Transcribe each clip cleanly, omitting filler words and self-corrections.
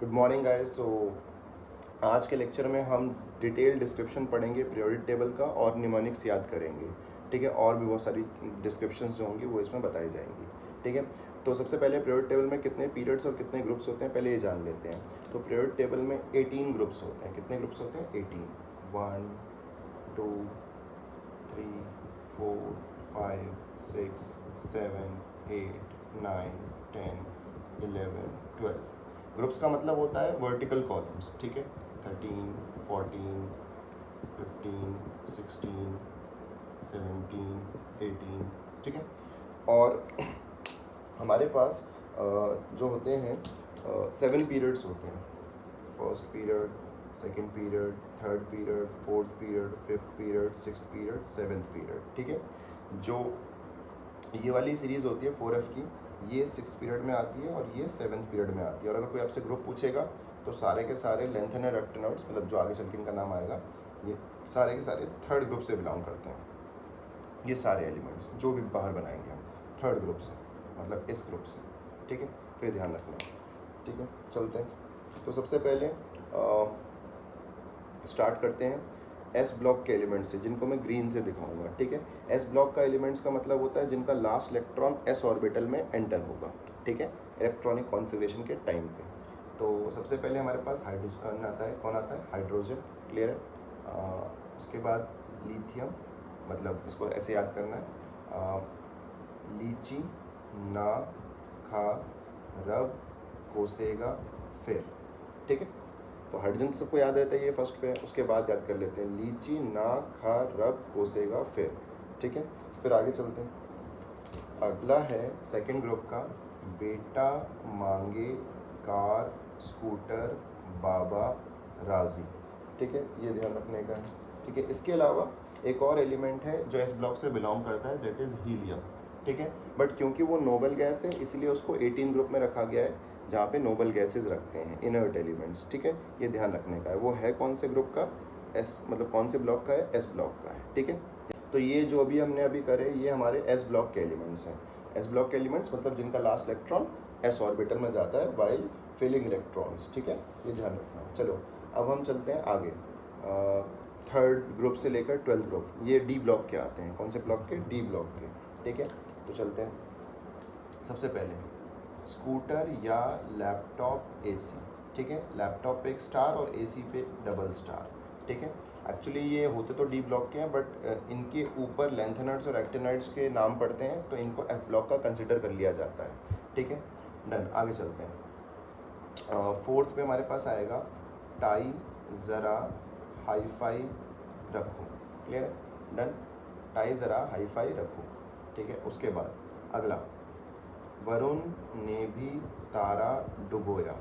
Good morning guys. तो आज के लेक्चर में हम डिटेल डिस्क्रिप्शन पढ़ेंगे पीरियोडिक टेबल का और निमोनिक्स याद करेंगे। ठीक है, और भी बहुत सारी डिस्क्रिप्शंस जो होंगी वो इसमें बताई जाएंगी। ठीक है, तो सबसे पहले पीरियोडिक टेबल में कितने पीरियड्स और कितने ग्रुप्स होते हैं पहले ये जान लेते हैं। तो पीरियोडिक टेबल में 18 ग्रुप्स होते हैं। कितने ग्रुप्स होते हैं? 18। 1 2 3 4 5 6 7 8 9 10 11 12। ग्रुप्स का मतलब होता है वर्टिकल कॉलम्स। ठीक है, 13 14 15 16 17 18। ठीक है, और हमारे पास जो होते हैं 7 पीरियड्स होते हैं। First period, second period, third period, fourth period, fifth period, sixth period, seventh period. ठीक है, जो ये वाली सीरीज़ होती है 4F की, ये 6th पीरियड में आती है और ये 7th पीरियड में आती है। और अगर कोई आपसे ग्रुप पूछेगा तो सारे के सारे लेंथेनर रेक्टेनॉइड्स, मतलब जो आगे चल के इनका नाम आएगा, ये सारे के सारे थर्ड ग्रुप से बिलोंग करते हैं। ये सारे एलिमेंट्स जो भी बाहर बनाएंगे हम थर्ड ग्रुप से, मतलब इस ग्रुप से। ठीक है, तो ये ध्यान रखना। ठीक है, चलते हैं। तो सबसे पहले स्टार्ट करते हैं एस ब्लॉक के एलिमेंट से, जिनको मैं ग्रीन से दिखाऊंगा। ठीक है, एस ब्लॉक का एलिमेंट्स का मतलब होता है जिनका लास्ट इलेक्ट्रॉन एस ऑर्बिटल में एंटर होगा। ठीक है, इलेक्ट्रॉनिक कॉन्फ़िगरेशन के टाइम पे। तो सबसे पहले हमारे पास हाइड्रोजन आता है। कौन आता है? हाइड्रोजन। क्लियर है। उसके बाद लिथियम, मतलब इसको ऐसे याद करना है, लीची, ना, खा, रब, कोसेगा, फिर। ठीक है, तो हाइड्रोजन तो सबको याद रहता है, ये फर्स्ट पे। उसके बाद याद कर लेते हैं लीची, ना, खा, रब, कोसेगा, फिर। ठीक है, फिर आगे चलते हैं। अगला है सेकंड ग्रुप का, बेटा, मांगे, कार, स्कूटर, बाबा, राजी। ठीक है, ये ध्यान रखने का है। ठीक है, इसके अलावा एक और एलिमेंट है जो एस ब्लॉक से बिलोंग करता है, दैट इज़ हीलियम। ठीक है, बट क्योंकि वो नोबल गैस है इसलिए उसको 18 ग्रुप में रखा गया है, जहाँ पे नोबल गैसेस रखते हैं, इनर्ट एलिमेंट्स। ठीक है, ये ध्यान रखने का है। वो है कौन से ग्रुप का? एस, मतलब कौन से ब्लॉक का है? एस ब्लॉक का है। ठीक है, तो ये जो हमने अभी करे ये हमारे एस ब्लॉक के एलिमेंट्स हैं। एस ब्लॉक के एलिमेंट्स मतलब जिनका लास्ट इलेक्ट्रॉन एस ऑर्बिटल में जाता है वाइल फिलिंग इलेक्ट्रॉन्स। ठीक है, ये ध्यान रखना है। चलो अब हम चलते हैं आगे। थर्ड ग्रुप से लेकर 12th ग्रुप, ये डी ब्लॉक के आते हैं। कौन से ब्लॉक के? डी ब्लॉक के। ठीक है, तो चलते हैं। सबसे पहले स्कूटर या लैपटॉप एसी। ठीक है, लैपटॉप पे एक स्टार और एसी पे डबल स्टार। ठीक है, एक्चुअली ये होते तो डी ब्लॉक के हैं, बट इनके ऊपर लेंथेनॉइड्स और एक्टिनॉइड्स के नाम पड़ते हैं, तो इनको एफ ब्लॉक का कंसिडर कर लिया जाता है। ठीक है, डन। आगे चलते हैं। फोर्थ पे हमारे पास आएगा टाई, ज़रा, हाई फाई, रखो। क्लियर है? डन। टाई, ज़रा, हाई फाई, रखो। ठीक है, उसके बाद अगला, वरुण ने भी तारा डुबोया।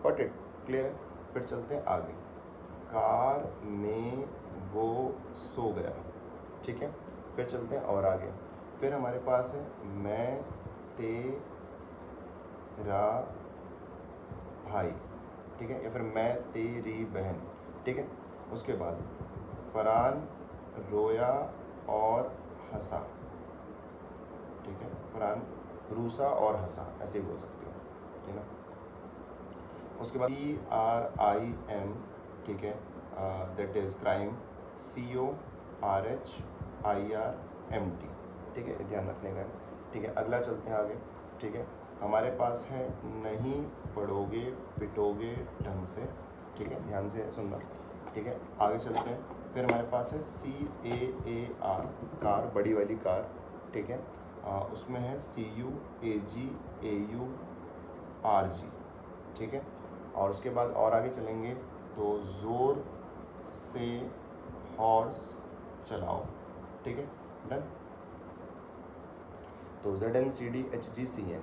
Got it? क्लियर है? फिर चलते हैं आगे। कार में वो सो गया। ठीक है, फिर चलते हैं और आगे। फिर हमारे पास है मैं तेरा भाई। ठीक है, या फिर मैं तेरी बहन। ठीक है, उसके बाद फरहान रोया और हंसा। ठीक है, फरहान रूसा और हंसा, ऐसे ही बोल सकते हो। ठीक है ना। उसके बाद CRIM। ठीक है, दैट इज़ क्राइम, CORHIRMT। ठीक है, ध्यान रखने का है। ठीक है, अगला चलते हैं आगे। ठीक है, हमारे पास है नहीं पढ़ोगे पिटोगे ढंग से। ठीक है, ध्यान से सुनना। ठीक है, आगे चलते हैं। फिर हमारे पास है CAAR, कार, बड़ी वाली कार। ठीक है, उसमें है CUAGAURG। ठीक है, और उसके बाद और आगे चलेंगे तो ज़ोर से हॉर्स चलाओ। ठीक है, डन। तो ZNCDHGCN।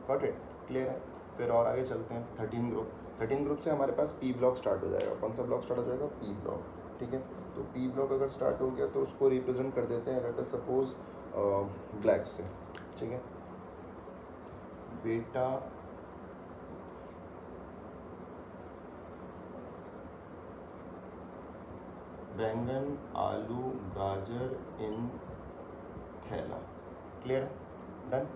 Got it? क्लियर है? फिर और आगे चलते हैं। 13 ग्रुप। 13 ग्रुप से हमारे पास पी ब्लॉक स्टार्ट हो जाएगा। कौन सा ब्लॉक स्टार्ट हो जाएगा? P block. ठीक है, तो पी ब्लॉक अगर स्टार्ट हो गया तो उसको रिप्रेजेंट कर देते हैं, लेट अस सपोज ब्लैक से। ठीक है, बेटा, बैंगन, आलू, गाजर इन थैला। क्लियर? डन।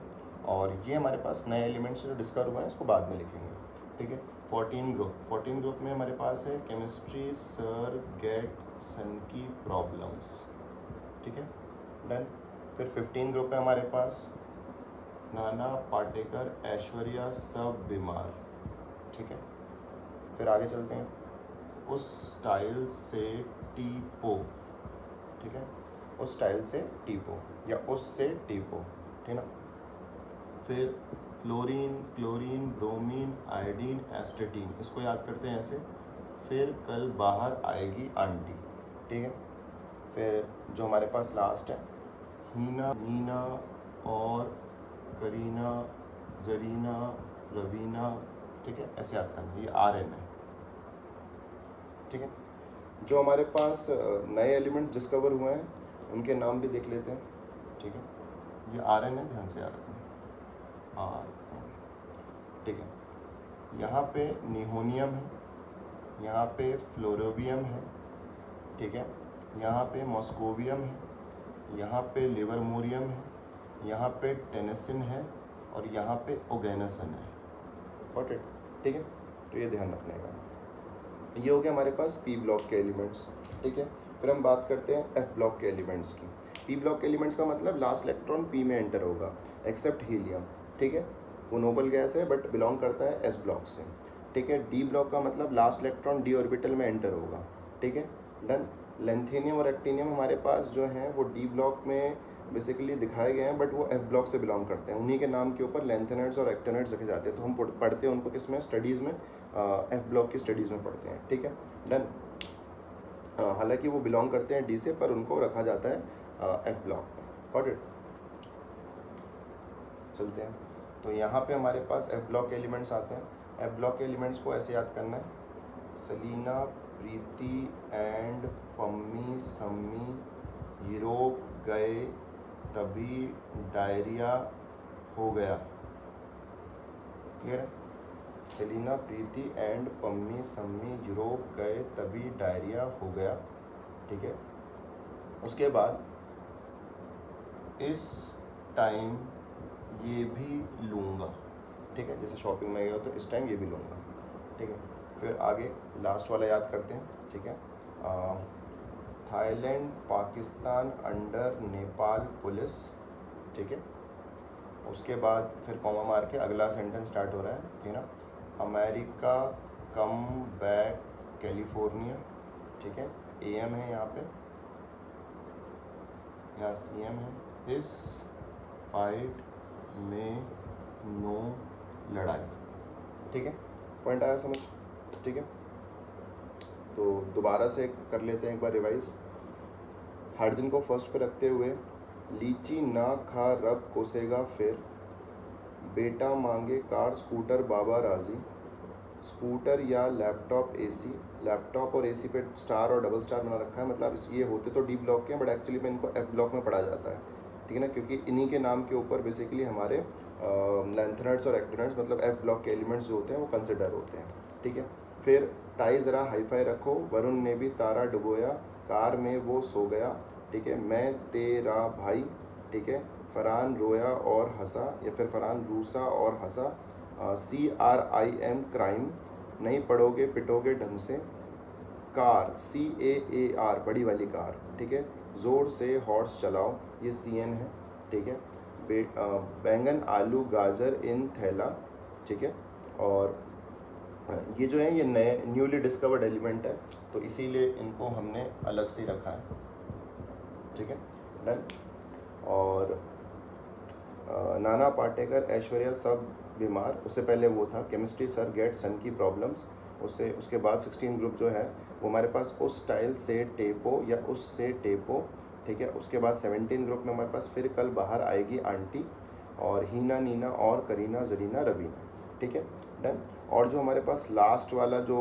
और ये हमारे पास नए एलिमेंट्स जो डिस्कवर हुए हैं इसको बाद में लिखेंगे। ठीक है, 14 ग्रुप में हमारे पास है केमिस्ट्री सर गेट सन की प्रॉब्लम्स, ठीक है, डन। फिर 15 ग्रुप है हमारे पास नाना पाटेकर ऐश्वर्या सब बीमार, ठीक है। फिर आगे चलते हैं, उस स्टाइल से टीपो, ठीक है, उस स्टाइल से टीपो या उससे टीपो, ठीक ना। फिर फ्लोरीन, क्लोरीन, ब्रोमीन, आयोडीन, एस्टेटीन, इसको याद करते हैं ऐसे। फिर कल बाहर आएगी आंटी, ठीक है। फिर जो हमारे पास लास्ट है हीना, नीना और करीना, जरीना, रवीना, ठीक है, ऐसे याद करना, ये RN है, ठीक है। जो हमारे पास नए एलिमेंट डिस्कवर हुए हैं उनके नाम भी देख लेते हैं, ठीक है। ये RN है, ध्यान से याद रखना, RN, ठीक है। यहाँ पे निहोनियम है, यहाँ पे फ्लोरोबियम है, ठीक है, यहाँ पे मॉस्कोवियम है, यहाँ पे लिवरमोरियम है, यहाँ पे टेनेसिन है और यहाँ पे ओगेनेसन है, गॉट इट, ठीक है। तो ये ध्यान रखने का, ये हो गया हमारे पास P ब्लॉक के एलिमेंट्स, ठीक है। फिर हम बात करते हैं F ब्लॉक के एलिमेंट्स की। P ब्लॉक के एलिमेंट्स का मतलब लास्ट इलेक्ट्रॉन P में एंटर होगा एक्सेप्ट हीलियम, ठीक है, वो नोबल गैस है बट बिलोंग करता है S ब्लॉक से, ठीक है। D ब्लॉक का मतलब लास्ट इलेक्ट्रॉन D ऑर्बिटल में एंटर होगा, ठीक है, डन। लेंथेनियम और एक्टिनियम हमारे पास जो हैं वो D ब्लॉक में बेसिकली दिखाए गए हैं बट वो F ब्लॉक से बिलोंग करते हैं, उन्हीं के नाम के ऊपर लेंथेनाइड्स और एक्टिनाइड्स रखे जाते हैं, तो हम पढ़ते हैं उनको किसमें, स्टडीज़ में, F ब्लॉक की स्टडीज़ में पढ़ते हैं, ठीक है, डन। हालांकि वो बिलोंग करते हैं D से पर उनको रखा जाता है F ब्लॉक में, गॉट इट। चलते हैं, तो यहाँ पे हमारे पास F ब्लॉक के एलिमेंट्स आते हैं। F ब्लॉक के एलिमेंट्स को ऐसे याद करना है, Salina, Preeti and Pammi Sammi Europe गए तभी डायरिया हो गया, क्लियर है। Selina, Preeti and Pammi Sammi Europe गए तभी डायरिया हो गया, ठीक है। उसके बाद इस टाइम ये भी लूँगा, ठीक है, जैसे शॉपिंग में गया तो इस टाइम ये भी लूँगा, ठीक है। फिर आगे लास्ट वाला याद करते हैं, ठीक है। Thailand Pakistan under Nepal police, ठीक है। उसके बाद फिर कॉमा मार के अगला सेंटेंस स्टार्ट हो रहा है, ठीक है ना। अमेरिका कम बैक कैलिफोर्निया, ठीक है, AM है यहाँ पे, यहाँ CM है, इस फाइट में नो लड़ाई, ठीक है, पॉइंट आया समझ, ठीक है। तो दोबारा से कर लेते हैं एक बार रिवाइज। हाइड्रोजन को फर्स्ट पे रखते हुए लीची ना खा रब कोसेगा फिर, बेटा मांगे कार स्कूटर बाबा राजी, स्कूटर या लैपटॉप AC, लैपटॉप और AC पे स्टार और डबल स्टार बना रखा है, मतलब ये होते तो D ब्लॉक के हैं बट एक्चुअली में इनको F ब्लॉक में पढ़ा जाता है, ठीक है ना, क्योंकि इन्हीं के नाम के ऊपर बेसिकली हमारे लेंथेनाइड्स और एक्टिनाइड्स मतलब F ब्लॉक के एलिमेंट्स जो होते हैं वो कंसिडर होते हैं, ठीक है। फिर टाई ज़रा हाईफाई रखो, वरुण ने भी तारा डुबोया, कार में वो सो गया, ठीक है, मैं तेरा भाई, ठीक है, फरहान रोया और हंसा या फिर फरहान रूसा और हंसा, CRIM क्राइम, नहीं पढ़ोगे पिटोगे ढंग से, कार CAAR बड़ी वाली कार, ठीक है, ज़ोर से हॉर्स चलाओ, ये CN है, ठीक है। बैंगन आलू गाजर इन थैला, ठीक है। और ये जो है ये नए न्यूली डिस्कवर्ड एलिमेंट है तो इसीलिए इनको हमने अलग से रखा है, ठीक है, डन। और नाना पाटेकर ऐश्वर्या सब बीमार, उससे पहले वो था केमिस्ट्री सर गेट सन की प्रॉब्लम्स, उसके बाद 16 ग्रुप जो है वो हमारे पास उस स्टाइल से टेपो या उससे टेपो, ठीक है। उसके बाद 17 ग्रुप में हमारे पास फिर कल बाहर आएगी आंटी, और हीना, नीना और करीना, जरीना, रवीना, ठीक है, डन। और जो हमारे पास लास्ट वाला जो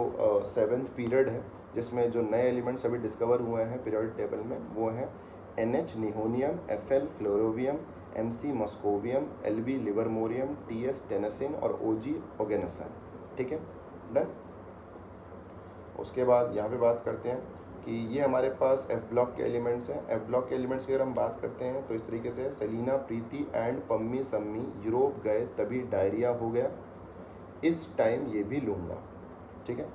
7th पीरियड है जिसमें जो नए एलिमेंट्स अभी डिस्कवर हुए हैं पीरियोडिक टेबल में वो हैं NH निहोनियम, FL फ्लोरोवियम, MC मस्कोवियम, LB livermorium, TS टेनेसिन और OG ओगेनेसन, ठीक है, डन। उसके बाद यहाँ पे बात करते हैं कि ये हमारे पास F ब्लॉक के एलिमेंट्स हैं। F ब्लॉक के एलिमेंट्स की अगर हम बात करते हैं तो इस तरीके से Selina, Preeti and Pammi Sammi Europe गए तभी डायरिया हो गया, इस टाइम ये भी लूँगा, ठीक है।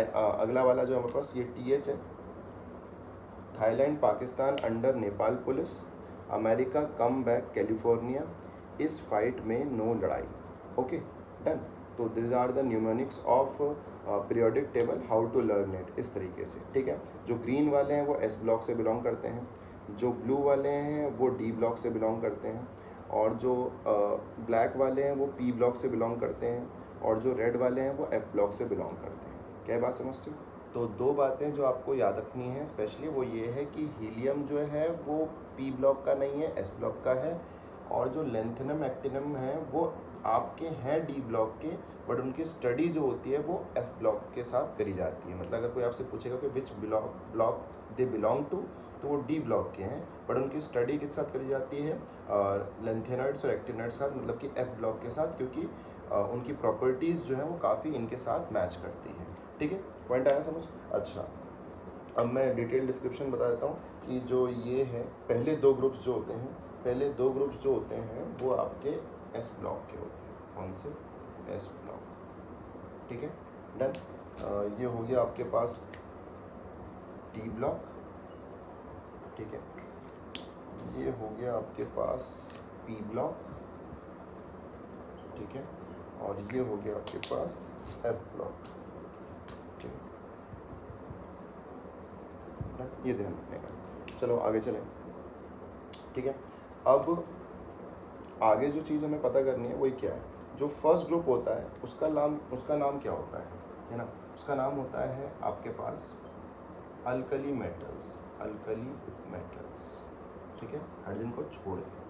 अगला वाला जो हमारे पास ये TH है, Thailand Pakistan under Nepal police, America come back California, इस फाइट में नो लड़ाई। Okay done. तो these are the mnemonics of periodic table, how to learn it, इस तरीके से। ठीक है। जो ग्रीन वाले हैं वो S ब्लॉक से बिलोंग करते हैं, जो ब्लू वाले हैं वो D ब्लॉक से बिलोंग करते हैं, और जो ब्लैक वाले हैं वो P ब्लॉक से बिलोंग करते हैं, और जो रेड वाले हैं वो F ब्लॉक से बिलोंग करते हैं। क्या बात समझते हो? तो दो बातें जो आपको याद रखनी है स्पेशली वो ये है कि हीलियम जो है वो P ब्लॉक का नहीं है, S ब्लॉक का है, और जो लेंथेनम एक्टिनम है वो आपके हैं D ब्लॉक के, बट उनकी स्टडी जो होती है वो F ब्लॉक के साथ करी जाती है। मतलब अगर कोई आपसे पूछेगा कि विच ब्लॉक दे बिलोंग टू, तो वो D ब्लॉक के हैं, बट उनकी स्टडी किस साथ करी जाती है, लेंथेनाइड्स और एक्टिनाइड्स साथ, मतलब कि F ब्लॉक के साथ, क्योंकि उनकी प्रॉपर्टीज़ जो है वो काफ़ी इनके साथ मैच करती हैं। ठीक है, पॉइंट आया समझ? अच्छा, अब मैं डिटेल डिस्क्रिप्शन बता देता हूँ कि जो ये है पहले दो ग्रुप्स जो होते हैं, पहले दो ग्रुप्स जो होते हैं वो आपके S ब्लॉक के होते हैं। कौन से? S block. ठीक है, डन। ये हो गया आपके पास D ब्लॉक। ठीक है, ये हो गया आपके पास P ब्लॉक। ठीक है, और ये हो गया आपके पास F ब्लॉक। ठीक है, ये ध्यान रखने का। चलो आगे चलें। ठीक है, अब आगे जो चीज़ हमें पता करनी है वही क्या है, जो फर्स्ट ग्रुप होता है उसका नाम क्या होता है ना? उसका नाम होता है आपके पास अल्कली मेटल्स। Alkali metals. ठीक है, हाइड्रोजन को छोड़ के।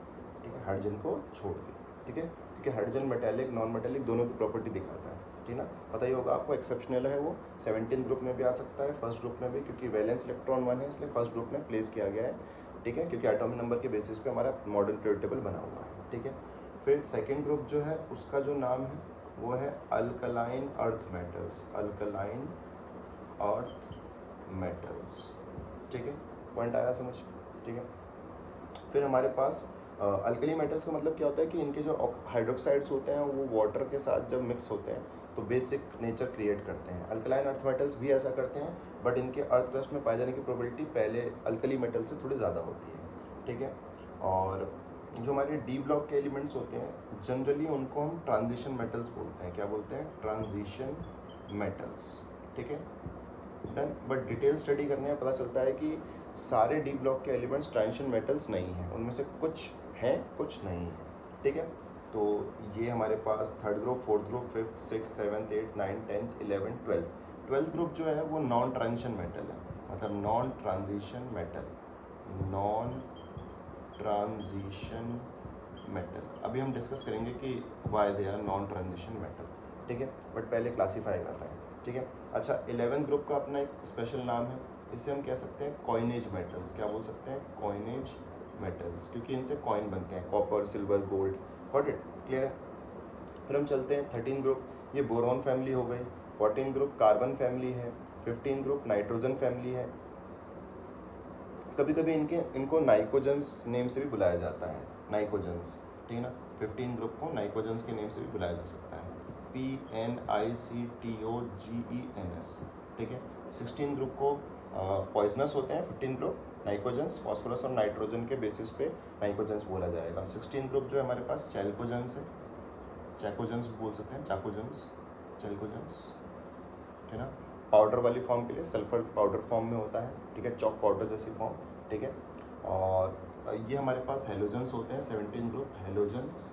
ठीक है, हाइड्रोजन को छोड़ के। ठीक है, क्योंकि हाइड्रोजन मेटेलिक नॉन मेटेलिक दोनों की प्रॉपर्टी दिखाता है। ठीक है ना, पता ही होगा आपको। एक्सेप्शनल है वो, 17 ग्रुप में भी आ सकता है, फर्स्ट ग्रुप में भी, क्योंकि वैलेंस इलेक्ट्रॉन 1 है इसलिए फर्स्ट ग्रुप में प्लेस किया गया है। ठीक है, क्योंकि एटॉमिक नंबर के बेसिस पे हमारा मॉडर्न पीरियोडिक टेबल बना हुआ है। ठीक है, फिर सेकेंड ग्रुप जो है उसका जो नाम है वो है alkaline earth metals. Alkaline earth metals. ठीक है, पॉइंट आया समझ? ठीक है, फिर हमारे पास अल्कली मेटल्स का मतलब क्या होता है कि इनके जो हाइड्रोक्साइड्स होते हैं वो वाटर के साथ जब मिक्स होते हैं तो बेसिक नेचर क्रिएट करते हैं। अल्कलाइन अर्थ मेटल्स भी ऐसा करते हैं, बट इनके अर्थ क्रस्ट में पाए जाने की प्रोबेबिलिटी पहले अल्कली मेटल से थोड़ी ज़्यादा होती है। ठीक है, और जो हमारे D ब्लॉक के एलिमेंट्स होते हैं जनरली उनको हम ट्रांजिशन मेटल्स बोलते हैं। क्या बोलते हैं? Transition metals. ठीक है, डन। बट डिटेल स्टडी करने में पता चलता है कि सारे D ब्लॉक के एलिमेंट्स ट्रांजिशन मेटल्स नहीं हैं, उनमें से कुछ हैं कुछ नहीं हैं। ठीक है, तो ये हमारे पास third group, fourth group, fifth, six, seventh, eighth, ninth, 10th, 11th, 12th। 12th group जो है वो नॉन ट्रांजिशन मेटल है, मतलब non transition metal. Non transition metal अभी हम डिस्कस करेंगे कि why they are non transition metal. ठीक है, बट पहले क्लासीफाई कर रहे हैं। ठीक है, अच्छा, 11th ग्रुप का अपना एक स्पेशल नाम है, इसे हम कह सकते हैं कॉइनेज मेटल्स। क्या बोल सकते हैं? कॉइनेज मेटल्स, क्योंकि इनसे कॉइन बनते हैं, copper, silver, gold. Got it? Clear है? फिर हम चलते हैं 13 ग्रुप, ये बोरॉन फैमिली हो गई। 14 ग्रुप कार्बन फैमिली है। 15 ग्रुप नाइट्रोजन फैमिली है। कभी कभी इनको नाइकोजन्स नेम से भी बुलाया जाता है, नाइकोजन्स। ठीक है ना, 15 ग्रुप को नाइकोजन्स के नेम से भी बुलाया जा सकता है, PNICTOGENS। ठीक है, 16 ग्रुप को पॉइजनस होते हैं। 15 ग्रुप नाइकोजन्स, फॉस्फोरस और नाइट्रोजन के बेसिस पे नाइकोजन्स बोला जाएगा। 16 ग्रुप जो है हमारे पास चैल्कोजन्स है, चैकोजन्स बोल सकते हैं, चाकोजन्स, चैल्कोजन्स। ठीक है ना, पाउडर वाली फॉर्म के लिए सल्फर पाउडर फॉर्म में होता है। ठीक है, चॉक पाउडर जैसी फॉर्म। ठीक है, और ये हमारे पास हेलोजन्स होते हैं, 17 ग्रुप हेलोजन्स।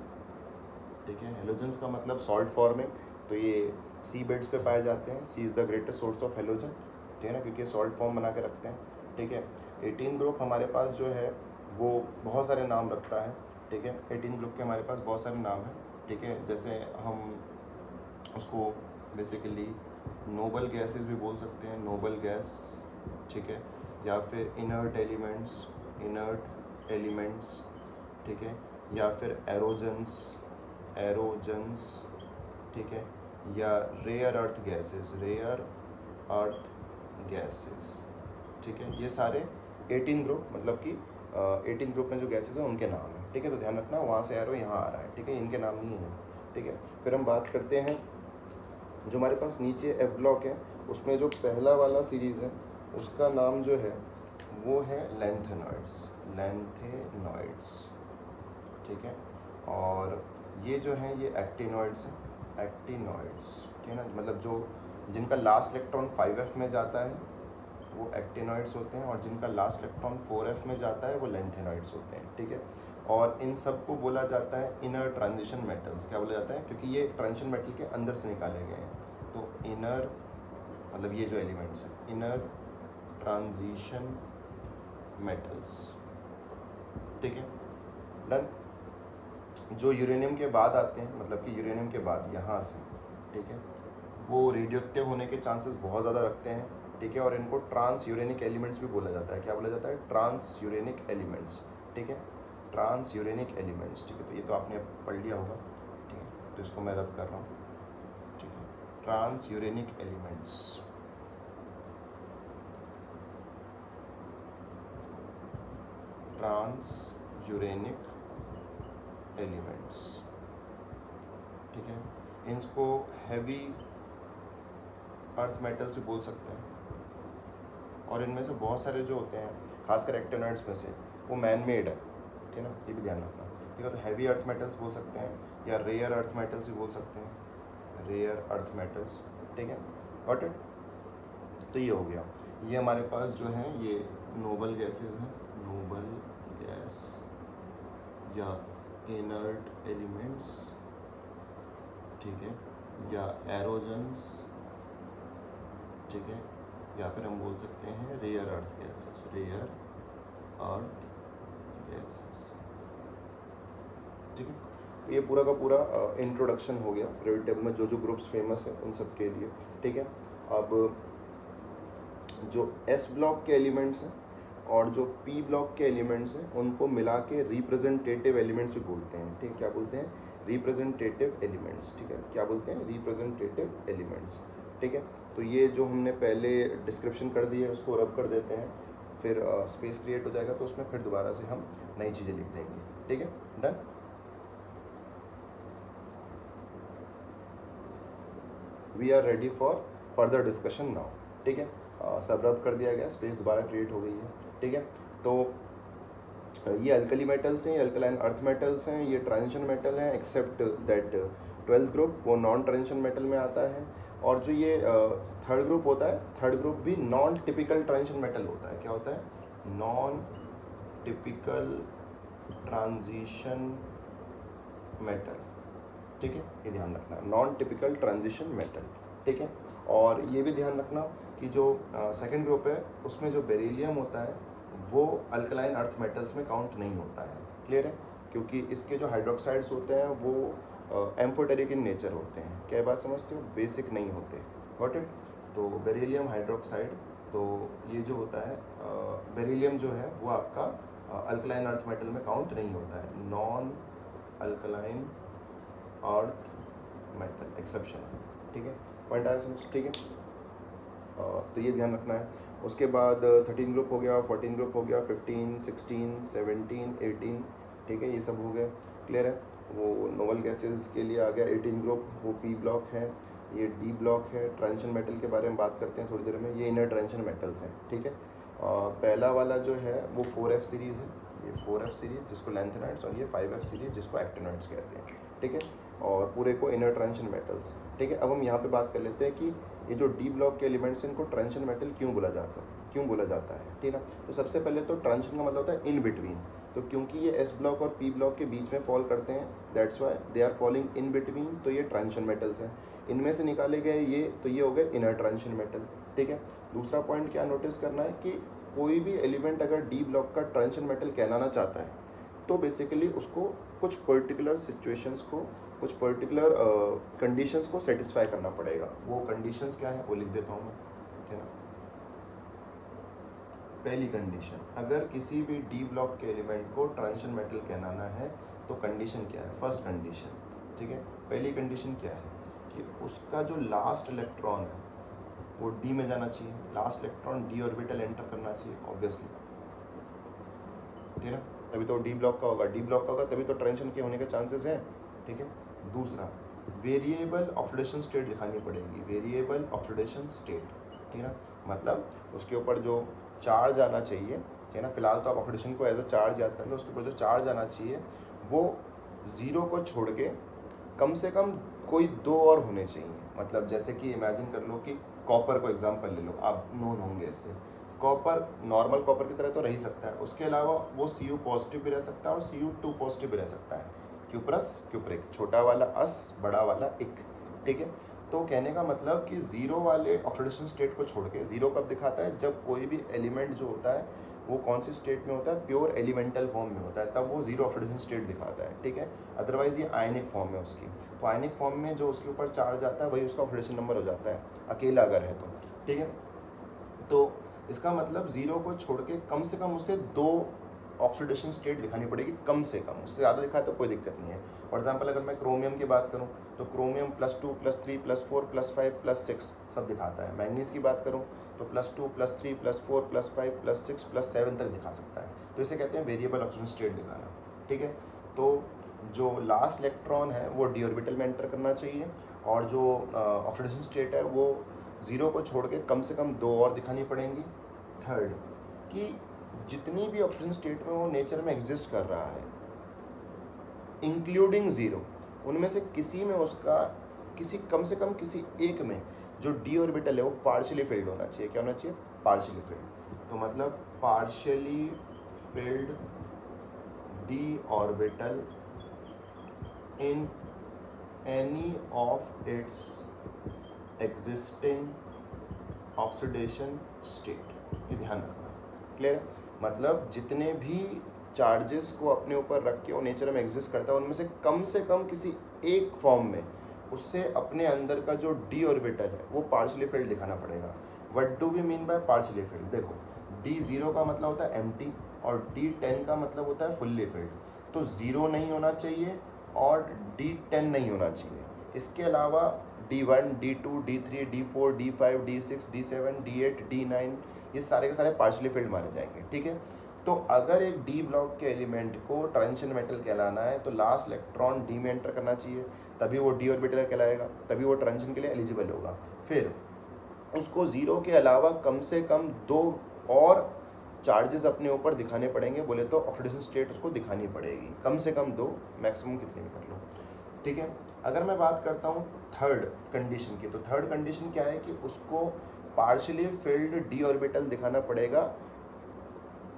ठीक है, हेलोजन्स का मतलब सॉल्ट फॉर्मिंग, तो ये सी बेड्स पे पाए जाते हैं। Sea is the greatest source of halogen. ठीक है ना, क्योंकि सॉल्ट फॉर्म बना के रखते हैं। ठीक है, 18 ग्रुप हमारे पास जो है वो बहुत सारे नाम रखता है। ठीक है, 18 ग्रुप के हमारे पास बहुत सारे नाम हैं। ठीक है, जैसे हम उसको बेसिकली नोबल गैसेस भी बोल सकते हैं, नोबल गैस। ठीक है, या फिर इनर्ट एलिमेंट्स। ठीक है, या फिर एरोजन्स। ठीक है, या रेयर अर्थ गैसेस। ठीक है, ये सारे 18 ग्रुप, मतलब कि 18 ग्रुप में जो गैसेस हैं उनके नाम हैं। ठीक है, तो ध्यान रखना, वहाँ से एरो यहाँ आ रहा है। ठीक है, इनके नाम नहीं है। ठीक है, फिर हम बात करते हैं जो हमारे पास नीचे एफ ब्लॉक है उसमें जो पहला वाला सीरीज़ है उसका नाम जो है वो है लेंथेनॉइड्स, लेंथेनॉइड्स, ठीक है। और ये जो हैं ये एक्टिनॉइड्स हैं, एक्टिनॉइड्स, ठीक है ना, मतलब जो जिनका लास्ट इलेक्ट्रॉन 5f में जाता है वो एक्टिनॉइड्स होते हैं, और जिनका लास्ट इलेक्ट्रॉन 4f में जाता है वो लेंथेनॉइड्स होते हैं, ठीक है। और इन सब को बोला जाता है इनर ट्रांजिशन मेटल्स। क्या बोला जाता है? क्योंकि ये ट्रांजिशन मेटल के अंदर से निकाले गए हैं, तो इनर मतलब ये जो एलिमेंट्स हैं इनर ट्रांजिशन मेटल्स, ठीक है, डन। जो यूरेनियम के बाद आते हैं, मतलब कि यूरेनियम के बाद यहाँ से, ठीक है, वो रेडियोएक्टिव होने के चांसेस बहुत ज़्यादा रखते हैं, ठीक है, और इनको ट्रांस यूरेनिक एलिमेंट्स भी बोला जाता है। क्या बोला जाता है? ट्रांस यूरेनिक एलिमेंट्स, ठीक है, ट्रांस यूरेनिक एलिमेंट्स, ठीक है। तो ये तो आपने पढ़ लिया होगा, ठीक है, तो इसको मैं रद्द कर रहा हूँ, ठीक है, transuranic elements, transuranic elements, ठीक है। इनको हैवी अर्थ मेटल्स भी बोल सकते हैं, और इनमें से बहुत सारे जो होते हैं खासकर एक्टिनॉइड्स में से वो मैन मेड है, ठीक है ना, ये भी ध्यान रखना, ठीक है। तो हैवी अर्थ मेटल्स बोल सकते हैं या रेयर अर्थ मेटल्स भी बोल सकते हैं, रेयर अर्थ मेटल्स, ठीक है, गॉट इट। तो ये हो गया, ये हमारे पास जो है ये नोबल गैसेज हैं, नोबल गैस या इनर्ट एलिमेंट्स, ठीक है, या एरोजन्स, ठीक है, या फिर हम बोल सकते हैं rare earth gases, rare earth gases, ठीक है। तो ये पूरा का पूरा इंट्रोडक्शन हो गया पीरियोडिक टेबल में जो जो ग्रुप्स फेमस हैं उन सब के लिए, ठीक है। अब जो एस ब्लॉक के एलिमेंट्स हैं और जो पी ब्लॉक के एलिमेंट्स हैं उनको मिला के रिप्रेजेंटेटिव एलिमेंट्स भी बोलते हैं, ठीक है। क्या बोलते हैं? रिप्रेजेंटेटिव एलिमेंट्स, ठीक है। क्या बोलते हैं? रिप्रेजेंटेटिव एलिमेंट्स, ठीक है। तो ये जो हमने पहले डिस्क्रिप्शन कर दी है उसको रब कर देते हैं, फिर स्पेस क्रिएट हो जाएगा तो उसमें फिर दोबारा से हम नई चीज़ें लिख देंगे, ठीक है, done. We are ready for further discussion now, ठीक है। सब रब कर दिया गया, स्पेस दोबारा क्रिएट हो गई है, ठीक है। तो ये अल्कली मेटल्स हैं, ये अल्कलाइन अर्थ मेटल्स हैं, ये ट्रांजिशन मेटल हैं, एक्सेप्ट दैट 12th ग्रुप वो नॉन ट्रांजिशन मेटल में आता है। और जो ये थर्ड ग्रुप होता है, थर्ड ग्रुप भी नॉन टिपिकल ट्रांजिशन मेटल होता है। क्या होता है? नॉन टिपिकल ट्रांजिशन मेटल, ठीक है, ये ध्यान रखना, नॉन टिपिकल ट्रांजिशन मेटल, ठीक है। और ये भी ध्यान रखना कि जो सेकंड ग्रुप है उसमें जो बेरिलियम होता है वो अल्कलाइन अर्थ मेटल्स में काउंट नहीं होता है, क्लियर है, क्योंकि इसके जो हाइड्रोक्साइड्स होते हैं वो एम्फोटेरिक इन नेचर होते हैं। क्या बात समझते हो? बेसिक नहीं होते, गॉट इट। तो बेरिलियम हाइड्रोक्साइड, तो ये जो होता है बेरिलियम जो है वो आपका अल्कलाइन अर्थ मेटल में काउंट नहीं होता है, non alkaline earth metal exception है, ठीक है, पॉइंट आया समझ, ठीक है। तो ये ध्यान रखना है। उसके बाद 13 ग्रुप हो गया, 14 ग्रुप हो गया, 15, 16, 17, 18, ठीक है, ये सब हो गए, क्लियर है। वो नोबल गैसेस के लिए आ गया 18 ग्रुप, वो पी ब्लॉक है, ये डी ब्लॉक है। ट्रांजिशन मेटल के बारे में बात करते हैं थोड़ी देर में, ये इनर ट्रांजिशन मेटल्स हैं, ठीक है। पहला वाला जो है वो 4f सीरीज़ है, ये 4f सीरीज़ जिसको लेंथेनाइड्स, और ये 5f सीरीज़ जिसको एक्टिनॉइड्स कहते हैं, ठीक है, और पूरे को इनर ट्रांजिशन मेटल्स, ठीक है। अब हम यहाँ पे बात कर लेते हैं कि ये जो डी ब्लॉक के एलिमेंट्स हैं इनको ट्रांजिशन मेटल क्यों बोला जाता है, ठीक है। तो सबसे पहले तो ट्रांजिशन का मतलब होता है इन बिटवीन, तो क्योंकि ये एस ब्लॉक और पी ब्लॉक के बीच में फॉल करते हैं, that's why they are falling in between, तो ये ट्रांजिशन मेटल्स हैं। इनमें से निकाले गए ये, तो ये हो गए इनर ट्रांजिशन मेटल, ठीक है। दूसरा पॉइंट क्या नोटिस करना है कि कोई भी एलिमेंट अगर डी ब्लॉक का ट्रांजिशन मेटल कहलाना चाहता है तो बेसिकली उसको कुछ पर्टिकुलर सिचुएशंस को, कुछ पर्टिकुलर कंडीशंस को सेटिस्फाई करना पड़ेगा। वो कंडीशंस क्या है वो लिख देता हूँ मैं, ठीक है ना। पहली कंडीशन, अगर किसी भी डी ब्लॉक के एलिमेंट को ट्रांजिशन मेटल कहलाना है तो कंडीशन क्या है? फर्स्ट कंडीशन, ठीक है, पहली कंडीशन क्या है कि उसका जो लास्ट इलेक्ट्रॉन है वो डी में जाना चाहिए, last electron D orbital enter करना चाहिए ऑब्वियसली, ठीक है ना, तभी तो डी ब्लॉक का होगा, डी ब्लॉक का होगा तभी तो ट्रांजिशन के होने के चांसेस हैं, ठीक है। दूसरा, वेरिएबल ऑक्सीडेशन स्टेट दिखानी पड़ेगी, वेरिएबल ऑक्सीडेशन स्टेट, ठीक है ना। मतलब उसके ऊपर जो चार्ज आना चाहिए, ठीक है ना, फिलहाल तो आप ऑक्सीडेशन को एज अ चार्ज याद कर लो, उसके ऊपर जो चार्ज आना चाहिए वो ज़ीरो को छोड़ के कम से कम कोई दो और होने चाहिए। मतलब जैसे कि इमेजिन कर लो कि कॉपर को एग्जांपल ले लो, आप नोन होंगे इससे। कॉपर नॉर्मल कॉपर की तरह तो रह ही सकता है, उसके अलावा वो Cu पॉजिटिव भी रह सकता है और Cu2 पॉजिटिव भी रह सकता है, क्यूप्रस क्यूप्रिक, छोटा वाला अस बड़ा वाला इक, ठीक है। तो कहने का मतलब कि ज़ीरो वाले ऑक्सीडेशन स्टेट को छोड़ के, ज़ीरो कब दिखाता है, जब कोई भी एलिमेंट जो होता है वो कौन सी स्टेट में होता है, प्योर एलिमेंटल फॉर्म में होता है, तब वो जीरो ऑक्सीडेशन स्टेट दिखाता है, ठीक है। अदरवाइज ये आयनिक फॉर्म है उसकी, तो आयनिक फॉर्म में जो उसके ऊपर चार्ज आता है वही उसका ऑक्सीडेशन नंबर हो जाता है, अकेला अगर है तो, ठीक है। तो इसका मतलब ज़ीरो को छोड़ के कम से कम उसे दो ऑक्सीडेशन स्टेट दिखानी पड़ेगी, कम से कम, उससे ज़्यादा दिखाए तो कोई दिक्कत नहीं है। फॉर एग्जांपल अगर मैं क्रोमियम की बात करूं तो क्रोमियम +2 +3 +4 +5 +6 सब दिखाता है। मैंगनीज की बात करूं तो +2 +3 +4 +5 +6 +7 तक दिखा सकता है। तो इसे कहते हैं वेरिएबल ऑक्सीजन स्टेट दिखाना, ठीक है। तो जो लास्ट इलेक्ट्रॉन है वो डी ऑर्बिटल में एंटर करना चाहिए, और जो ऑक्सीडेशन स्टेट है वो ज़ीरो को छोड़ के कम से कम दो और दिखानी पड़ेंगी। थर्ड, कि जितनी भी ऑक्सीजन स्टेट में वो नेचर में एग्जिस्ट कर रहा है इंक्लूडिंग ज़ीरो, उनमें से किसी में उसका कम से कम किसी एक में जो डी ऑर्बिटल है वो पार्शियली फिल्ड होना चाहिए। क्या होना चाहिए, पार्शियली फिल्ड। तो मतलब partially field D orbital in any of its existing oxidation state, ये ध्यान रखना, क्लियर है। मतलब जितने भी चार्जेस को अपने ऊपर रख के वो नेचर में एग्जिस्ट करता है उनमें से कम किसी एक फॉर्म में उससे अपने अंदर का जो डी ऑर्बिटल है वो पार्शियली फिल्ड दिखाना पड़ेगा। What do we mean by partially filled, देखो D0 का मतलब होता है एम्प्टी और D10 का मतलब होता है फुल्ली फिल्ड। तो ज़ीरो नहीं होना चाहिए और D10 नहीं होना चाहिए। इसके अलावा D1 D2 D3 D4 D5 D6 D7 D8 D9 ये सारे के सारे पार्शियली फिल्ड माने जाएंगे, ठीक है। तो अगर एक डी ब्लॉक के एलिमेंट को ट्रांजिशन मेटल कहलाना है तो लास्ट इलेक्ट्रॉन डी में एंटर करना चाहिए, तभी वो डी ऑर्बिटल कहलाएगा, तभी वो ट्रांजिशन के लिए एलिजिबल होगा। फिर उसको ज़ीरो के अलावा कम से कम दो और चार्जेस अपने ऊपर दिखाने पड़ेंगे, बोले तो ऑक्सीडेशन स्टेट उसको दिखानी पड़ेगी, कम से कम दो, मैक्सिमम कितने भी कर लो, ठीक है। अगर मैं बात करता हूँ थर्ड कंडीशन की, तो थर्ड कंडीशन क्या है कि उसको पार्शियली फिल्ड डी ऑर्बिटल दिखाना पड़ेगा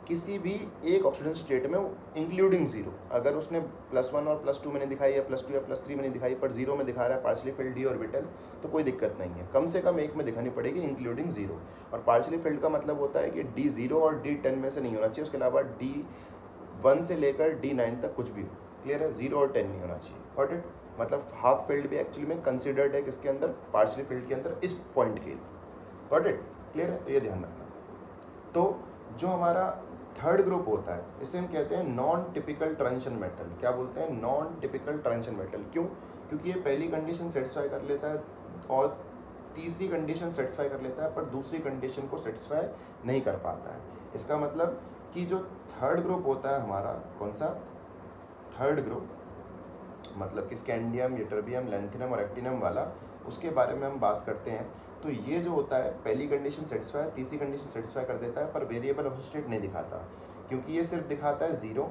किसी भी एक ऑक्सीडेशन स्टेट में इंक्लूडिंग ज़ीरो। अगर उसने +1 और +2 में नहीं दिखाई या +2 या +3 में नहीं दिखाई पर ज़ीरो में दिखा रहा है पार्शियली फिल्ड डी ऑर्बिटल, तो कोई दिक्कत नहीं है, कम से कम एक में दिखानी पड़ेगी इंक्लूडिंग ज़ीरो। और पार्शियली फिल्ड का मतलब होता है कि D0 और D10 में से नहीं होना चाहिए, उसके अलावा D1 से लेकर D9 तक कुछ भी हो, क्लियर है, 0 और 10 नहीं होना चाहिए। Got it. मतलब हाफ फिल्ड भी एक्चुअली में कंसिडर्ड है किसके अंदर, पार्शियली फिल्ड के अंदर, इस पॉइंट के। गॉट इट, क्लियर है, तो ये ध्यान रखना। तो जो हमारा थर्ड ग्रुप होता है इसे हम कहते हैं नॉन टिपिकल ट्रांजिशन मेटल। क्या बोलते हैं, नॉन टिपिकल ट्रांजिशन मेटल। क्यों, क्योंकि ये पहली कंडीशन सेटिस्फाई कर लेता है और तीसरी कंडीशन सेटिस्फाई कर लेता है पर दूसरी कंडीशन को सेटिस्फाई नहीं कर पाता है। इसका मतलब कि जो थर्ड ग्रुप होता है हमारा, कौन सा थर्ड ग्रुप, मतलब कि स्कैंडियम, यूटर्बियम, लैंथियम और एक्टिनम वाला, उसके बारे में हम बात करते हैं। तो ये जो होता है पहली कंडीशन सेटिस्फाई, तीसरी कंडीशन सेटिस्फाई कर देता है पर वेरिएबल ऑक्सीजन स्टेट नहीं दिखाता, क्योंकि ये सिर्फ दिखाता है 0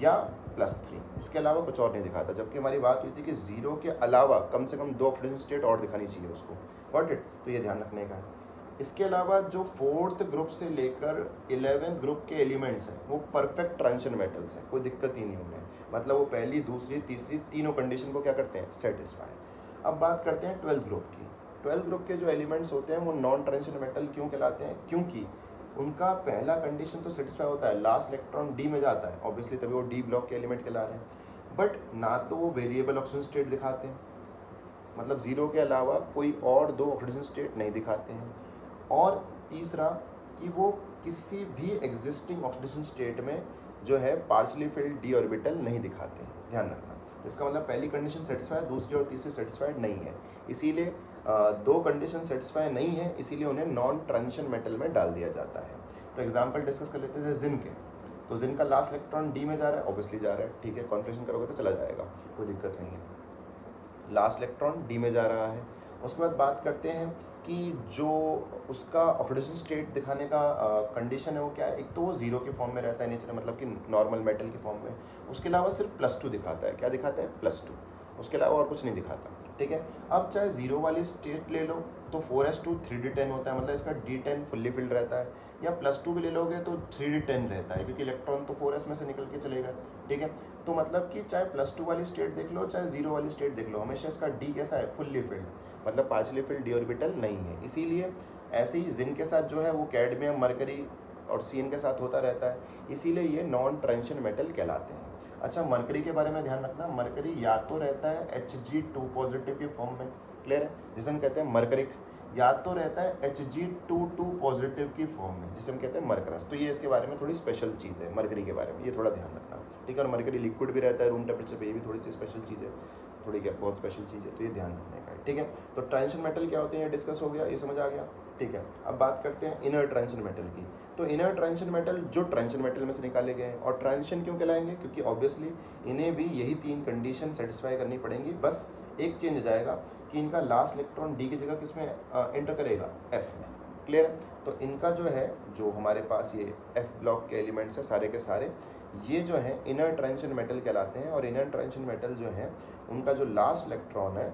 या +3, इसके अलावा कुछ और नहीं दिखाता। जबकि हमारी बात हुई थी कि 0 के अलावा कम से कम दो ऑक्सीजन स्टेट और दिखानी चाहिए उसको। गॉट इट, तो ये ध्यान रखने का है। इसके अलावा जो फोर्थ ग्रुप से लेकर 11वें ग्रुप के एलिमेंट्स हैं वो परफेक्ट ट्रांजिशन मेटल्स हैं, कोई दिक्कत ही नहीं उन्हें। मतलब वो पहली, दूसरी, तीसरी, तीनों कंडीशन को क्या करते हैं, सेटिस्फाई। अब बात करते हैं 12th ग्रुप की। 12th ग्रुप के जो एलिमेंट्स होते हैं वो नॉन ट्रांजिशन मेटल क्यों कहलाते हैं, क्योंकि उनका पहला कंडीशन तो सेटिस्फाई होता है, लास्ट इलेक्ट्रॉन डी में जाता है ऑब्वियसली, तभी वो डी ब्लॉक के एलिमेंट कहला रहे हैं। बट ना तो वो वेरिएबल ऑक्सीजन स्टेट दिखाते हैं, मतलब 0 के अलावा कोई और दो ऑक्सीजन स्टेट नहीं दिखाते हैं, और तीसरा कि वो किसी भी एग्जिस्टिंग ऑक्सीडेशन स्टेट में जो है पार्शियली फिल्ड डी ऑर्बिटल नहीं दिखाते हैं, ध्यान रखना। तो इसका मतलब पहली कंडीशन सेटिस्फाइड, दूसरी और तीसरी सेटिस्फाइड नहीं है, इसीलिए दो कंडीशन सेटिस्फाई नहीं है, इसीलिए उन्हें नॉन ट्रांजिशन मेटल में डाल दिया जाता है। तो एग्जांपल डिस्कस कर लेते हैं जिंक के। तो जिंक का लास्ट इलेक्ट्रॉन डी में जा रहा है, ऑब्वियसली जा रहा है, ठीक है, कॉन्फिगरेशन करोगे तो चला जाएगा, कोई दिक्कत नहीं है। लास्ट इलेक्ट्रॉन डी में जा रहा है। उसके बाद बात करते हैं कि जो उसका ऑक्सीडेशन स्टेट दिखाने का कंडीशन है वो क्या है। एक तो वो जीरो के फॉर्म में रहता है नेचर, मतलब कि नॉर्मल मेटल के फॉर्म में। उसके अलावा सिर्फ +2 दिखाता है। क्या दिखाता है? +2। उसके अलावा और कुछ नहीं दिखाता, ठीक है। अब चाहे जीरो वाली स्टेट ले लो तो 4s2 3d10 होता है, मतलब इसका d10 फुल्ली फिल्ड रहता है। या +2 भी ले लोगे तो 3d10 रहता है, क्योंकि इलेक्ट्रॉन तो 4s में से निकल के चलेगा, ठीक है। तो मतलब कि चाहे +2 वाली स्टेट देख लो चाहे जीरो वाली स्टेट देख लो, हमेशा इसका डी कैसा है? फुल्ली फिल्ड, मतलब पार्शियली फिल्ड डी ऑर्बिटल नहीं है। इसीलिए ऐसे ही जिंक के साथ जो है वो कैडमियम, मरकरी और सीन के साथ होता रहता है, इसीलिए ये नॉन ट्रांजिशन मेटल कहलाते हैं। अच्छा, मरकरी के बारे में ध्यान रखना, मरकरी या तो रहता है Hg2 पॉजिटिव के फॉर्म में, क्लियर है, जिसे हम कहते हैं मरकरिक, या तो रहता है Hg22 पॉजिटिव की फॉर्म में, जिसे हम कहते हैं मरकरस। तो ये इसके बारे में थोड़ी स्पेशल चीज़ है मरकरी के बारे में, ये थोड़ा ध्यान रखना, ठीक है। और मरकरी लिक्विड भी रहता है रूम टेम्परेचर पे, ये भी थोड़ी सी स्पेशल चीज़ है, थोड़ी क्या बहुत स्पेशल चीज़ है, तो ये ध्यान रखने का है, ठीक है। तो ट्रांजिशन मेटल क्या होते हैं ये डिस्कस हो गया, ये समझ आ गया, ठीक है। अब बात करते हैं इनर ट्रांजिशन मेटल की। तो इनर ट्रांजिशन मेटल जो ट्रांजिशन मेटल में से निकाले गए हैं, और ट्रांजिशन क्यों कहलाएंगे? क्योंकि ऑब्वियसली इन्हें भी यही 3 कंडीशन सेटिस्फाई करनी पड़ेंगी, बस एक चेंज हो जाएगा कि इनका लास्ट इलेक्ट्रॉन डी की जगह किस में एंटर करेगा? एफ में, क्लियर है। तो इनका जो है, जो हमारे पास ये एफ ब्लॉक के एलिमेंट्स हैं सारे के सारे, ये जो है इनर ट्रांजिशन मेटल कहलाते हैं। और इनर ट्रांजिशन मेटल जो है उनका जो लास्ट इलेक्ट्रॉन है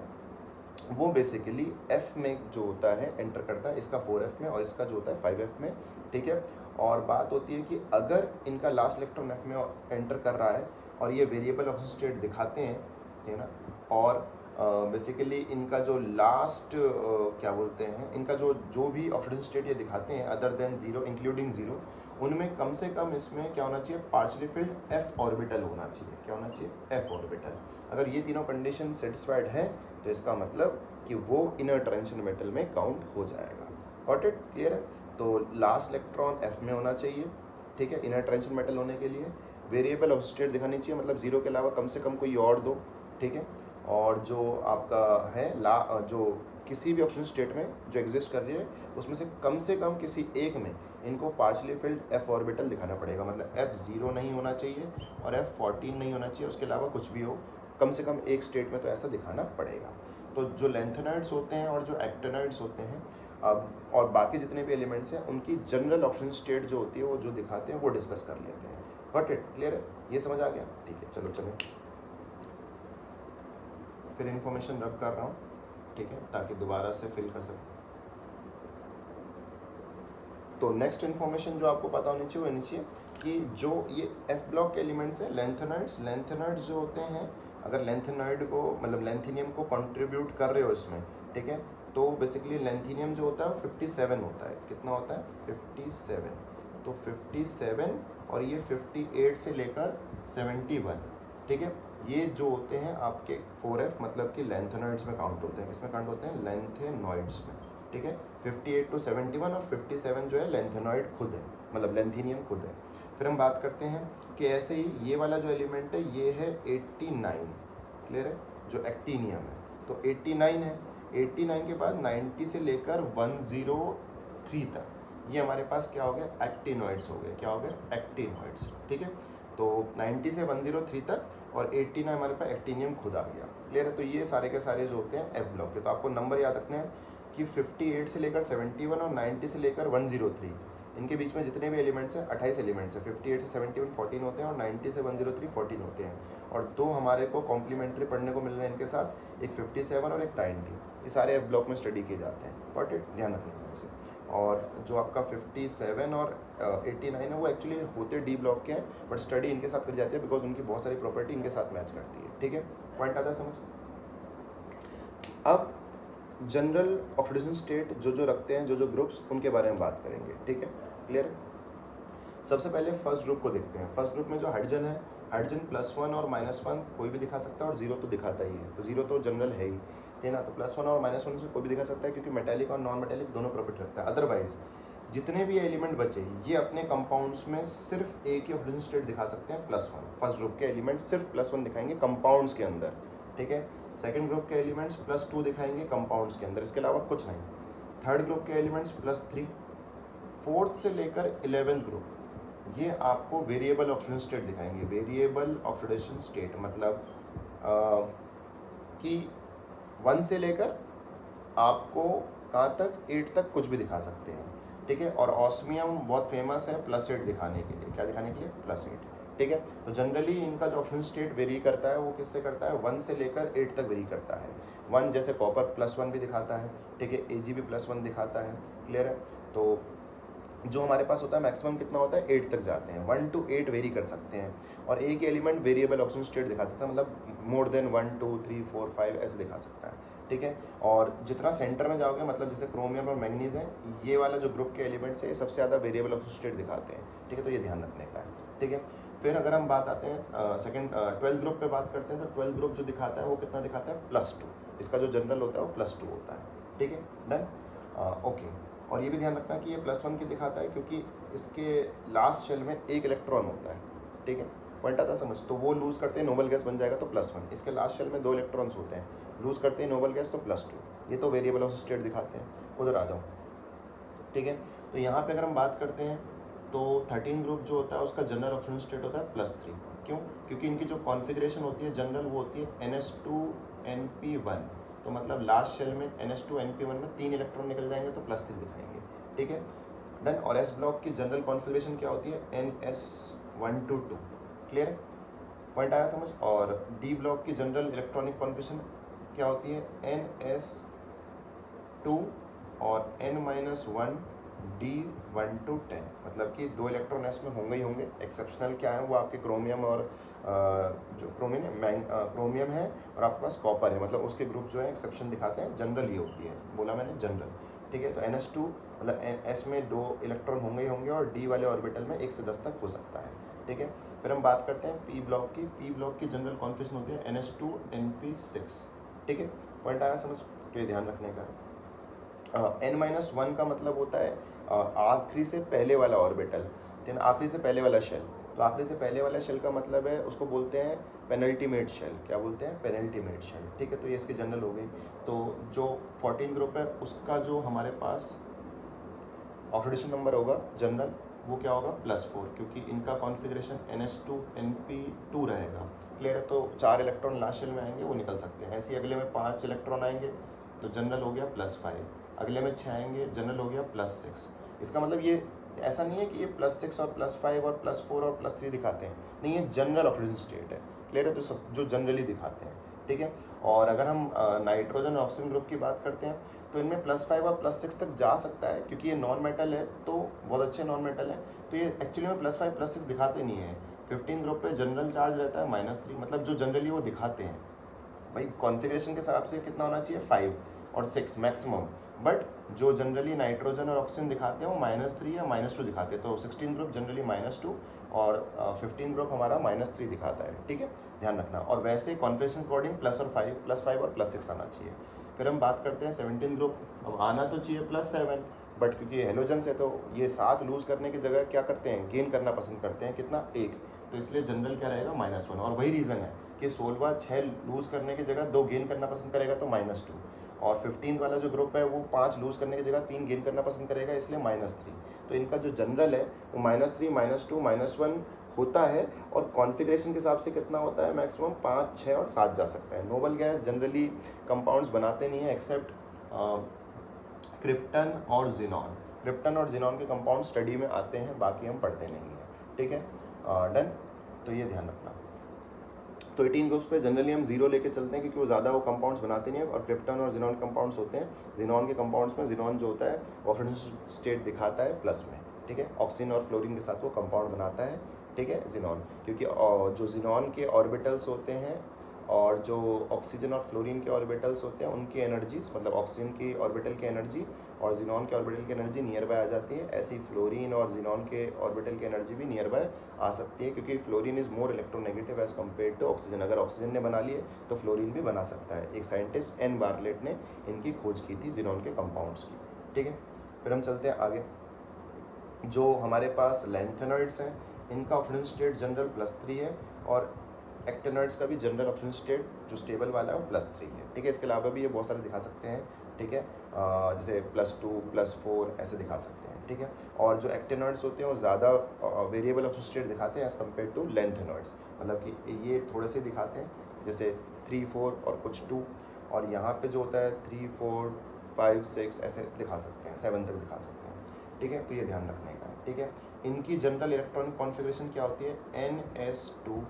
वो बेसिकली एफ में जो होता है एंटर करता है, इसका 4f में और इसका जो होता है 5f में, ठीक है। और बात होती है कि अगर इनका लास्ट इलेक्ट्रॉन एफ में एंटर कर रहा है और ये वेरिएबल ऑक्सीजन स्टेट दिखाते हैं, ठीक है ना, और बेसिकली इनका जो लास्ट क्या बोलते हैं, इनका जो भी ऑक्सीजन स्टेट ये दिखाते हैं other than zero including zero, उनमें कम से कम इसमें क्या होना चाहिए? पार्शियली फिल्ड एफ ऑर्बिटल होना चाहिए। क्या होना चाहिए? F orbital. अगर ये तीनों कंडीशन सेटिस्फाइड है तो इसका मतलब कि वो इनर ट्रांजिशन मेटल में काउंट हो जाएगा। Got it? क्लियर है। तो लास्ट इलेक्ट्रॉन एफ में होना चाहिए, ठीक है, इनर ट्रांजिशन मेटल होने के लिए। वेरिएबल ऑक्सीजन स्टेट दिखानी चाहिए, मतलब जीरो के अलावा कम से कम कोई और दो, ठीक है। और जो आपका है जो किसी भी ऑक्सीजन स्टेट में जो एग्जिस्ट कर रही है उसमें से कम किसी एक में इनको पार्शियली फिल्ड एफ ऑर्बिटल दिखाना पड़ेगा, मतलब F0 नहीं होना चाहिए और F14 नहीं होना चाहिए, उसके अलावा कुछ भी हो, कम से कम एक स्टेट में तो ऐसा दिखाना पड़ेगा। तो जो लेंथेनॉइड्स होते हैं और जो एक्टिनॉइड्स होते हैं अब और बाकी जितने भी एलिमेंट्स हैं उनकी जनरल ऑक्सीजन स्टेट जो होती है वो जो दिखाते हैं वो डिस्कस कर लेते हैं। Got it? क्लियर है, ये समझ आ गया, ठीक है। चलो चलो फिर इन्फॉर्मेशन रब कर रहा हूँ, ठीक है, ताकि दोबारा से फिल कर सकूँ। तो नेक्स्ट इन्फॉर्मेशन जो आपको पता होनी चाहिए वो होनी चाहिए कि जो ये एफ ब्लॉक के एलिमेंट्स हैं लेंथेनॉइड्स जो होते हैं, अगर लेंथेनॉइड को मतलब लेंथीनियम को कंट्रीब्यूट कर रहे हो इसमें, ठीक है, तो बेसिकली लेंथीनियम जो होता है 57 होता है। कितना होता है? 57। तो 57 और ये 58 से लेकर 71, ठीक है, ये जो होते हैं आपके 4f मतलब कि लेंथेनॉइड्स में काउंट होते हैं। किसमें काउंट होते हैं? लेंथेनॉइड्स में, ठीक है। 58 to 71 और 57 जो है लेंथेनॉइड खुद है, मतलब लेंथीनियम खुद है। फिर हम बात करते हैं कि ऐसे ही ये वाला जो एलिमेंट है ये है 89, क्लियर है, जो एक्टीनियम है। तो 89 है, 89 के बाद 90 से लेकर 103 तक ये हमारे पास क्या हो गया? एक्टिनॉइड्स हो गए। क्या हो गए? एक्टिनॉइड्स, ठीक है। तो 90 से 103 तक और 89 हमारे पास एक्टीनियम खुद आ गया, क्लियर है। तो ये सारे के सारे जो होते हैं एफ ब्लॉक के। तो आपको नंबर याद रखने हैं कि 58 से लेकर 71 और 90 से लेकर 103 इनके बीच में जितने भी एलिमेंट्स हैं 28 एलिमेंट्स हैं। 58 से 71 14 होते हैं और 90 से 103 14 होते हैं। और दो हमारे को कॉम्प्लीमेंट्री पढ़ने को मिल रहे हैं इनके साथ, एक 57 और एक 90। ये सारे एफ ब्लॉक में स्टडी किए जाते हैं। Got it? ध्यान रखने का इसे। और जो आपका 57 और 89 है वो एक्चुअली होते डी ब्लॉक के हैं, बट स्टडी इनके साथ करी जाती है बिकॉज उनकी बहुत सारी प्रॉपर्टी इनके साथ मैच करती है, ठीक है। पॉइंट आता है समझ? अब जनरल ऑक्सीडेशन स्टेट जो रखते हैं जो ग्रुप्स, उनके बारे में बात करेंगे, ठीक है, क्लियर। सबसे पहले फर्स्ट ग्रुप को देखते हैं। फर्स्ट ग्रुप में जो हाइड्रोजन है, हाइड्रोजन +1 और -1 कोई भी दिखा सकता है और 0 तो दिखाता ही है। तो 0 तो जनरल है ही, है ना। तो +1 और -1 इसमें कोई भी दिखा सकता है क्योंकि मेटालिक और नॉन मेटालिक दोनों प्रॉपर्टी रखता है। अदरवाइज जितने भी एलिमेंट बचे ये अपने कंपाउंड्स में सिर्फ एक ही ऑक्सीजन स्टेट दिखा सकते हैं, +1। फर्स्ट ग्रुप के एलिमेंट सिर्फ +1 दिखाएंगे कंपाउंड्स के अंदर, ठीक है। सेकेंड ग्रुप के एलिमेंट्स +2 दिखाएंगे कंपाउंड्स के अंदर, इसके अलावा कुछ नहीं। थर्ड ग्रुप के एलिमेंट्स +3। फोर्थ से लेकर 11th ग्रुप ये आपको वेरिएबल ऑक्सीडेशन स्टेट दिखाएंगे। वेरिएबल ऑक्सीडेशन स्टेट मतलब कि 1 से लेकर आपको कहाँ तक 8 तक कुछ भी दिखा सकते हैं, ठीक है। और ऑस्मियम बहुत फेमस है +8 दिखाने के लिए, क्या दिखाने के लिए, +8, ठीक है। तो जनरली इनका जो ऑक्सीजन स्टेट वेरी करता है वो किससे करता है, 1 से लेकर 8 तक वेरी करता है। 1 जैसे कॉपर +1 भी दिखाता है, ठीक है, Ag भी +1 दिखाता है, क्लियर है। तो जो हमारे पास होता है मैक्सिमम कितना होता है, 8 तक जाते हैं, 1 to 8 वेरी कर सकते हैं। और एक एलिमेंट वेरिएबल ऑक्सीजन स्टेट दिखा सकता है, मतलब मोर देन 1 2 3 4 5 ऐसे दिखा सकता है, ठीक है। और जितना सेंटर में जाओगे, मतलब जैसे क्रोमियम और मैंगनीज है, ये वाला जो ग्रुप के एलिमेंट्स है ये सबसे ज़्यादा वेरिएबल ऑक्सीजन स्टेट दिखाते हैं, ठीक है। तो ये ध्यान रखने का है, ठीक है। फिर अगर हम बात आते हैं सेकंड 12th ग्रुप पे बात करते हैं, तो 12th ग्रुप जो दिखाता है वो कितना दिखाता है, +2। इसका जो जनरल होता है वो +2 होता है, ठीक है, डन, ओके। और ये भी ध्यान रखना कि ये +1 की दिखाता है क्योंकि इसके लास्ट शेल में एक इलेक्ट्रॉन होता है, ठीक है, पॉइंट आता समझ। तो वो लूज़ करते हैं नोबल गैस बन जाएगा तो +1, इसके लास्ट शेल में 2 इलेक्ट्रॉन्स होते हैं, लूज़ करते हैं नोबल गैस तो +2। ये तो वेरिएबल ऑफ स्टेट दिखाते हैं। उधर आ जाओ, ठीक है। तो यहाँ पे अगर हम बात करते हैं तो 13 ग्रुप जो होता है उसका जनरल ऑक्सीजन स्टेट होता है +3। क्यों, क्योंकि इनकी जो कॉन्फ़िगरेशन होती है जनरल वो होती है NH2NP1। तो मतलब लास्ट शेल में NH2NP1 में 3 इलेक्ट्रॉन निकल जाएंगे तो +3 दिखाएंगे, ठीक है, डन। और एस ब्लॉक की जनरल कॉन्फ़िगरेशन क्या होती है, NS122, क्लियर है, पॉइंट आया समझ। और डी ब्लॉक की जनरल इलेक्ट्रॉनिक कॉन्फ़िगरेशन क्या होती है, NS2 और N-1 D1 to 10, मतलब कि 2 इलेक्ट्रॉन एस में होंगे ही होंगे। एक्सेप्शनल क्या है, वो आपके क्रोमियम और जो क्रोमियम है और आपके पास कॉपर है, मतलब उसके ग्रुप जो है एक्सेप्शन दिखाते हैं। जनरल ये होती है, बोला मैंने जनरल, ठीक है। तो NH2 मतलब एस में 2 इलेक्ट्रॉन होंगे ही होंगे और डी वाले ऑर्बिटल में 1 से 10 तक हो सकता है, ठीक है। फिर हम बात करते हैं पी ब्लॉक की। पी ब्लॉक की जनरल कॉन्फ़िगरेशन होती है NH2NP6, ठीक है, पॉइंट आया समझ। तो ये ध्यान रखने का है। N-1 का मतलब होता है आखिरी से पहले वाला ऑर्बिटल, ठीक है, आखिरी से पहले वाला शेल। तो आखिरी से पहले वाला शेल का मतलब है, उसको बोलते हैं पेनल्टीमेट शेल। क्या बोलते हैं, पेनल्टीमेट शेल, ठीक है। तो ये इसकी जनरल हो गई। तो जो 14 ग्रुप है उसका जो हमारे पास ऑक्सीडेशन नंबर होगा जनरल, वो क्या होगा, +4, क्योंकि इनका कॉन्फ़िगरेशन NH2NP2 रहेगा, क्लियर है। तो 4 इलेक्ट्रॉन लास्ट शेल में आएंगे, वो निकल सकते हैं। ऐसे ही अगले में 5 इलेक्ट्रॉन आएंगे तो जनरल हो गया +5, अगले में 6 आएंगे, जनरल हो गया +6। इसका मतलब ये ऐसा नहीं है कि ये +6 और +5 और +4 और +3 दिखाते हैं, नहीं, ये जनरल ऑक्सीजन स्टेट है, क्लियर है। तो सब जो जनरली दिखाते हैं, ठीक है। और अगर हम नाइट्रोजन और ऑक्सीजन ग्रुप की बात करते हैं तो इनमें +5 और +6 तक जा सकता है, क्योंकि ये नॉन मेटल है, तो बहुत अच्छे नॉन मेटल है, तो ये एक्चुअली में +5 +6 दिखाते नहीं है। 15 ग्रुप पे जनरल चार्ज रहता है -3, मतलब जो जनरली वो दिखाते हैं। भाई कॉन्फ़िगरेशन के हिसाब से कितना होना चाहिए, 5 और 6 मैक्सिमम, बट जो जनरली नाइट्रोजन और ऑक्सीजन दिखाते हैं वो -3 या -2 दिखाते हैं। तो 16 ग्रुप जनरली -2 और 15 ग्रुप हमारा -3 दिखाता है, ठीक है, ध्यान रखना। और वैसे कॉन्फ़िगरेशन अकॉर्डिंग +5 और +6 आना चाहिए। फिर हम बात करते हैं 17 ग्रुप। अब आना तो चाहिए +7, बट क्योंकि हेलोजन से तो ये 7 लूज़ करने की जगह क्या करते हैं, गेन करना पसंद करते हैं, कितना, 1। तो इसलिए जनरल क्या रहेगा, -1। और वही रीज़न है कि 16 6 लूज़ करने की जगह 2 गेन करना पसंद करेगा तो -2। और 15 वाला जो ग्रुप है वो 5 लूज़ करने की जगह 3 गेन करना पसंद करेगा, इसलिए -3। तो इनका जो जनरल है वो -3 -2 -1 होता है। और कॉन्फ़िगरेशन के हिसाब से कितना होता है, मैक्सिमम 5 6 और 7 जा सकता है। नोबल गैस जनरली कंपाउंड्स बनाते नहीं है एक्सेप्ट क्रिप्टन और जिनॉन। क्रिप्टन और जिनॉन के कंपाउंड स्टडी में आते हैं, बाकी हम पढ़ते नहीं हैं, ठीक है, डन। तो ये ध्यान रखना। तो 18 ग्रुप्स पे जनरली हम 0 लेके चलते हैं, क्योंकि वो ज़्यादा वो कंपाउंड्स बनाते नहीं है। और क्रिप्टन और जिनॉन कंपाउंड्स होते हैं। जिनॉन के कंपाउंड्स में जिनॉन जो होता है ऑक्सीजन स्टेट दिखाता है प्लस में, ठीक है, ऑक्सीजन और फ्लोरीन के साथ वो कंपाउंड बनाता है, ठीक है, जिनॉन। क्योंकि जो जिनॉन के ऑर्बिटल्स होते हैं और जो ऑक्सीजन और फ्लोरीन के ऑर्बिटल्स होते हैं उनकी एनर्जीज, मतलब ऑक्सीजन की ऑर्बिटल की एनर्जी और जिनॉन के ऑर्बिटल की एनर्जी नियर बाय आ जाती है। ऐसी फ्लोरीन और जिनॉन के ऑर्बिटल की एनर्जी भी नियर बाय आ सकती है, क्योंकि fluorine is more electronegative as compared to oxygen. अगर ऑक्सीजन ने बना लिए तो फ्लोरीन भी बना सकता है। एक साइंटिस्ट एन बार्लेट ने इनकी खोज की थी जिनॉन के कंपाउंड्स की, ठीक है। फिर हम चलते हैं आगे। जो हमारे पास लैंथेनॉइड्स हैं इनका ऑक्सीजन स्टेट जनरल +3 है, और एक्टेनॉइड्स का भी जनरल ऑक्सीजन स्टेट जो स्टेबल वाला है वो +3 है, ठीक है। इसके अलावा भी ये बहुत सारे दिखा सकते हैं, ठीक है, जैसे +2 +4 ऐसे दिखा सकते हैं, ठीक है। और जो एक्टेनॉइड्स होते हैं वो ज़्यादा वेरिएबल ऑक्सीजन स्टेट दिखाते हैं एज़ कम्पेयर टू लैंथेनॉइड्स, मतलब कि ये थोड़े से दिखाते हैं, जैसे 3 4 और कुछ 2। और यहाँ पे जो होता है 3 4 5 6 ऐसे दिखा सकते हैं, 7 तक दिखा सकते हैं, ठीक है। तो ये ध्यान रखने का, ठीक है। इनकी जनरल इलेक्ट्रॉनिक कॉन्फ़िगरेशन क्या होती है, NS2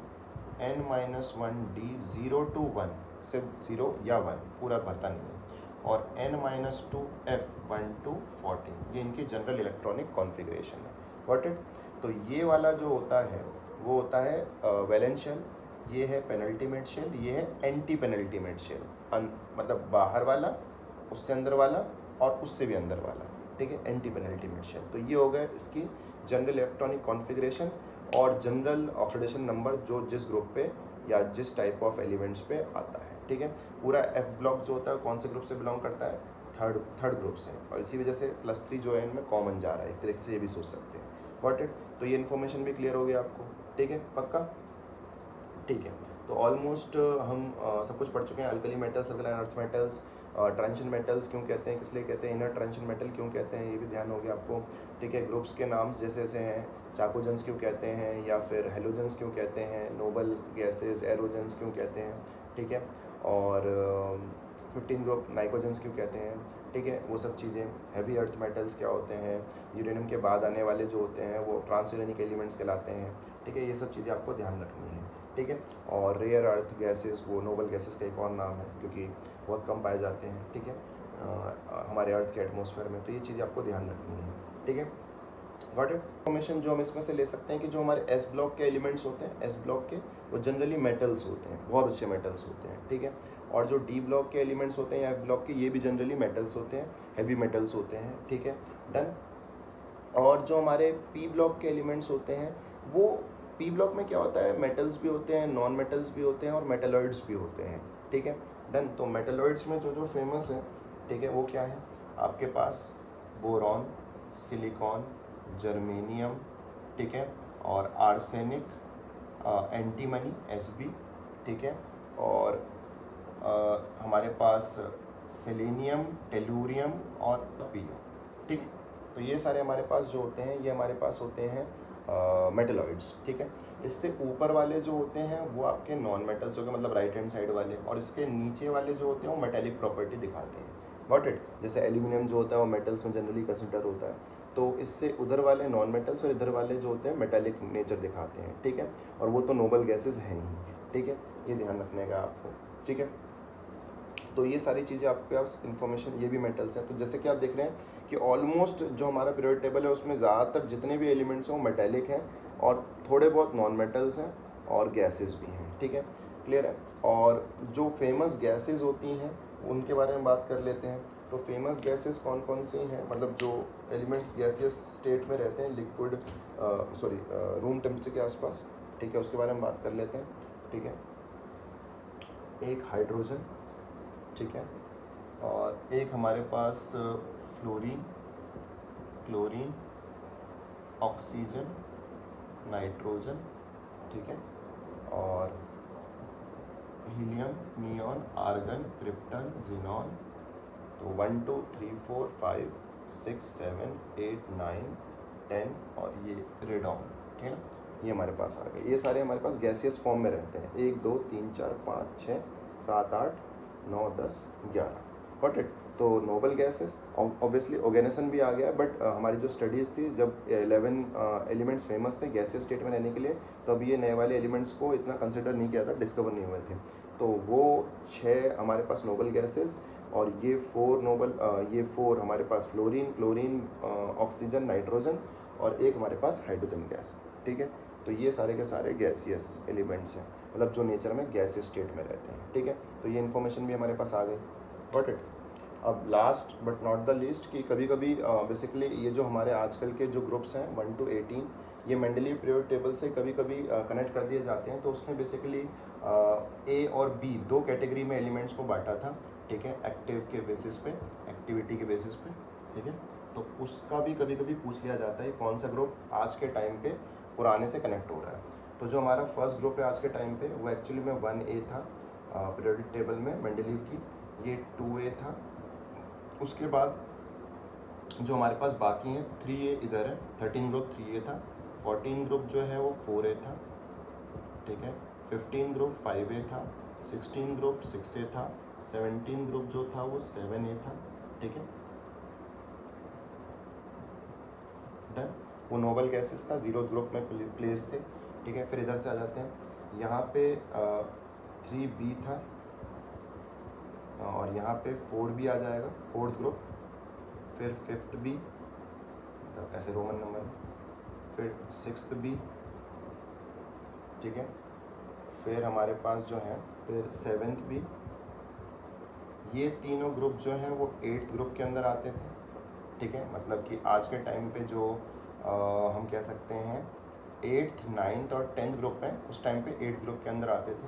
N-1D 0 to 1, सिर्फ 0 या 1, पूरा भरता नहीं है, और N-2 F 1 to 14, ये इनकी जनरल इलेक्ट्रॉनिक कॉन्फ़िगरेशन है। Got it. तो ये वाला जो होता है वो होता है वैलेंस शेल, ये है पेनल्टीमेट शेल, ये है एंटी पेनल्टीमेट शेल, मतलब बाहर वाला, उससे अंदर वाला और उससे भी अंदर वाला, ठीक है, एंटी पेनल्टीमेट शेल। तो ये हो गया इसकी जनरल इलेक्ट्रॉनिक कॉन्फ़िगरेशन और जनरल ऑक्सीडेशन नंबर जो जिस ग्रुप पे या जिस टाइप ऑफ एलिमेंट्स पे आता है, ठीक है। पूरा F ब्लॉक जो होता है कौन से ग्रुप से बिलोंग करता है, थर्ड ग्रुप से, और इसी वजह से +3 जो है इनमें कॉमन जा रहा है, एक तरीके से ये भी सोच सकते हैं। Got it. तो ये इन्फॉर्मेशन भी क्लियर हो गया आपको, ठीक है, पक्का, ठीक है। तो ऑलमोस्ट हम सब कुछ पढ़ चुके हैं। Alkali metals, alkaline earth metals, transition metals क्यों कहते हैं, किस लिए कहते हैं, इनर ट्रांजिशन मेटल क्यों कहते हैं, ये भी ध्यान हो गया आपको, ठीक है। ग्रुप्स के नाम्स जैसे जैसे हैं, चाकोजेंस क्यों कहते हैं, या फिर हेलोजेंस क्यों कहते हैं, नोबल गैसेस एरोजेंस क्यों कहते हैं, ठीक है। और 15 ग्रुप नाइट्रोजन्स क्यों कहते हैं, ठीक है, वो सब चीज़ें। हैवी अर्थ मेटल्स क्या होते हैं, यूरेनियम के बाद आने वाले जो होते हैं वो ट्रांसयूरेनिक एलिमेंट्स कहलाते हैं, ठीक है। ये सब चीज़ें आपको ध्यान रखनी है, ठीक है। और रेयर अर्थ गैसेस, वो नोबल गैसेस का एक और नाम है क्योंकि बहुत कम पाए जाते हैं, ठीक है, हमारे अर्थ के एटमॉस्फेयर में। तो ये चीज़ें आपको ध्यान रखनी है, ठीक है। Got it. इन्फॉर्मेशन जो हम इसमें से ले सकते हैं कि जो हमारे एस ब्लॉक के एलिमेंट्स होते हैं, एस ब्लॉक के, वो जनरली मेटल्स होते हैं, बहुत अच्छे मेटल्स होते हैं, ठीक है। और जो डी ब्लॉक के एलिमेंट्स होते हैं या एफ ब्लॉक के, ये भी जनरली मेटल्स होते हैं, हैवी मेटल्स होते हैं, ठीक है, डन। और जो हमारे पी ब्लॉक के एलिमेंट्स होते हैं, वो पी ब्लॉक में क्या होता है, मेटल्स भी होते हैं, नॉन मेटल्स भी होते हैं और मेटलॉइड्स भी होते हैं, ठीक है, डन। तो मेटलॉइड्स में जो जो फेमस है, ठीक है, वो क्या है आपके पास, बोरॉन, सिलिकॉन, जर्मेनियम, ठीक है, और आर्सेनिक, एंटीमनी Sb, ठीक है, और हमारे पास सेलेनियम, टेलूरियम और पीओ, ठीक है। तो ये सारे हमारे पास जो होते हैं, ये हमारे पास होते हैं मेटलॉइड्स, ठीक है। इससे ऊपर वाले जो होते हैं वो आपके नॉन मेटल्स हो गए, मतलब राइट हैंड साइड वाले, और इसके नीचे वाले जो होते हैं वो मेटेलिक प्रॉपर्टी दिखाते हैं। Got it. जैसे एल्यूमिनियम जो होता है वो मेटल्स में जनरली कंसिडर होता है, तो इससे उधर वाले नॉन मेटल्स और इधर वाले जो होते हैं मेटेलिक नेचर दिखाते हैं, ठीक है। और वो तो नोबल गैसेस हैं ही, ठीक है, ये ध्यान रखने का आपको, ठीक है। तो ये सारी चीज़ें आपके पास इन्फॉर्मेशन, ये भी मेटल्स हैं। तो जैसे कि आप देख रहे हैं कि ऑलमोस्ट जो हमारा पीरियोडिक टेबल है उसमें ज़्यादातर जितने भी एलिमेंट्स हैं वो मेटेलिक हैं और थोड़े बहुत नॉन मेटल्स हैं और गैसेस भी हैं, ठीक है, क्लियर है। और जो फेमस गैसेस होती हैं उनके बारे में बात कर लेते हैं। तो फेमस गैसेस कौन कौन सी हैं, मतलब जो एलिमेंट्स गैसियस स्टेट में रहते हैं, लिक्विड रूम टेम्परेचर के आसपास, ठीक है, उसके बारे में बात कर लेते हैं, ठीक है। एक हाइड्रोजन, ठीक है, और एक हमारे पास फ्लोरीन, क्लोरीन, ऑक्सीजन, नाइट्रोजन, ठीक है, और helium, neon, argon, krypton, xenon. तो 1 2 3 4 5 6 7 8 9 10 और ये रेडॉन, ठीक है ना, ये हमारे पास आ गए। ये सारे हमारे पास गैसियस फॉर्म में रहते हैं, 1 2 3 4 5 6 7 8 9 10 11। Got it. तो नोबल गैसेस, ऑब्वियसली ऑर्गेनिसन भी आ गया, बट हमारी जो स्टडीज़ थी जब 11 एलिमेंट्स फेमस थे गैसियस स्टेट में रहने के लिए, तब ये नए वाले एलिमेंट्स को इतना कंसिडर नहीं किया था, डिस्कवर नहीं हुए थे। तो वो 6 हमारे पास नोबल गैसेस और ये 4 हमारे पास फ्लोरीन, क्लोरीन, ऑक्सीजन, नाइट्रोजन और एक हमारे पास हाइड्रोजन गैस, ठीक है। तो ये सारे के सारे गैसियस एलिमेंट्स हैं, मतलब जो नेचर में गैसियस स्टेट में रहते हैं, ठीक है। तो ये इन्फॉर्मेशन भी हमारे पास आ गई। Got it. अब last but not the least कि कभी कभी बेसिकली ये जो हमारे आजकल के जो ग्रुप्स हैं 1 to 18, ये मेंडलीव पीरियोडिक टेबल से कभी कभी कनेक्ट कर दिए जाते हैं। तो उसमें बेसिकली ए और बी 2 कैटेगरी में एलिमेंट्स को बांटा था, ठीक है, एक्टिव के बेसिस पे, एक्टिविटी के बेसिस पे, ठीक है। तो उसका भी कभी कभी पूछ लिया जाता है कौन सा ग्रुप आज के टाइम पे पुराने से कनेक्ट हो रहा है। तो जो हमारा फर्स्ट ग्रुप है आज के टाइम पे वो एक्चुअली में 1A था पीरियोडिक टेबल में मेंडलीव की, ये 2A था। उसके बाद जो हमारे पास बाकी हैं 3A इधर है, 13 ग्रुप 3A था, 14 ग्रुप जो है वो 4A था, ठीक है, 15 ग्रुप 5A था, 16 ग्रुप 6A था, 17 ग्रुप जो था वो 7A था, ठीक है, डन। वो नोबल गैसेस था, 0 ग्रुप में प्लेस थे, ठीक है। फिर इधर से आ जाते हैं, यहाँ पे 3B था और यहाँ पे 4B आ जाएगा, 4th ग्रुप, फिर 5th B, मतलब ऐसे रोमन नंबर में, फिर 6th B, ठीक है, फिर हमारे पास जो है फिर 7th B। ये तीनों ग्रुप जो हैं वो 8th ग्रुप के अंदर आते थे, ठीक है। मतलब कि आज के टाइम पे जो हम कह सकते हैं 8th 9th और 10th ग्रुप हैं, उस टाइम पे 8th ग्रुप के अंदर आते थे।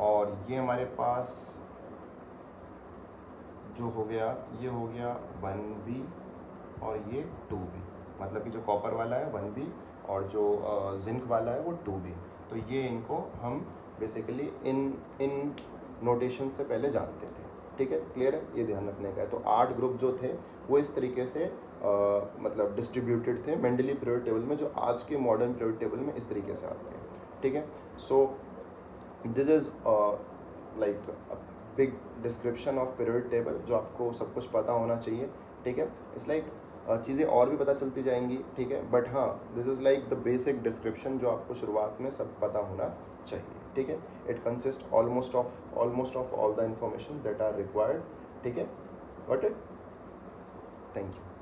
और ये हमारे पास जो हो गया, ये हो गया 1B और ये 2B, मतलब कि जो कॉपर वाला है 1B और जो जिंक वाला है वो 2B। तो ये इनको हम बेसिकली इन नोटेशन से पहले जानते थे, ठीक है, क्लियर है, ये ध्यान रखने का है। तो 8 ग्रुप जो थे वो इस तरीके से मतलब डिस्ट्रीब्यूटेड थे मेंडली पीरियड टेबल में, जो आज के मॉडर्न पीरियड टेबल में इस तरीके से आते हैं, ठीक है। So this is like big description of period table, जो आपको सब कुछ पता होना चाहिए, ठीक है। इट्स लाइक चीज़ें और भी पता चलती जाएंगी, ठीक है, बट हाँ this is like the basic description जो आपको शुरुआत में सब पता होना चाहिए, ठीक है। It consist almost of all the information that are required, ठीक है, गॉट इट, थैंक यू।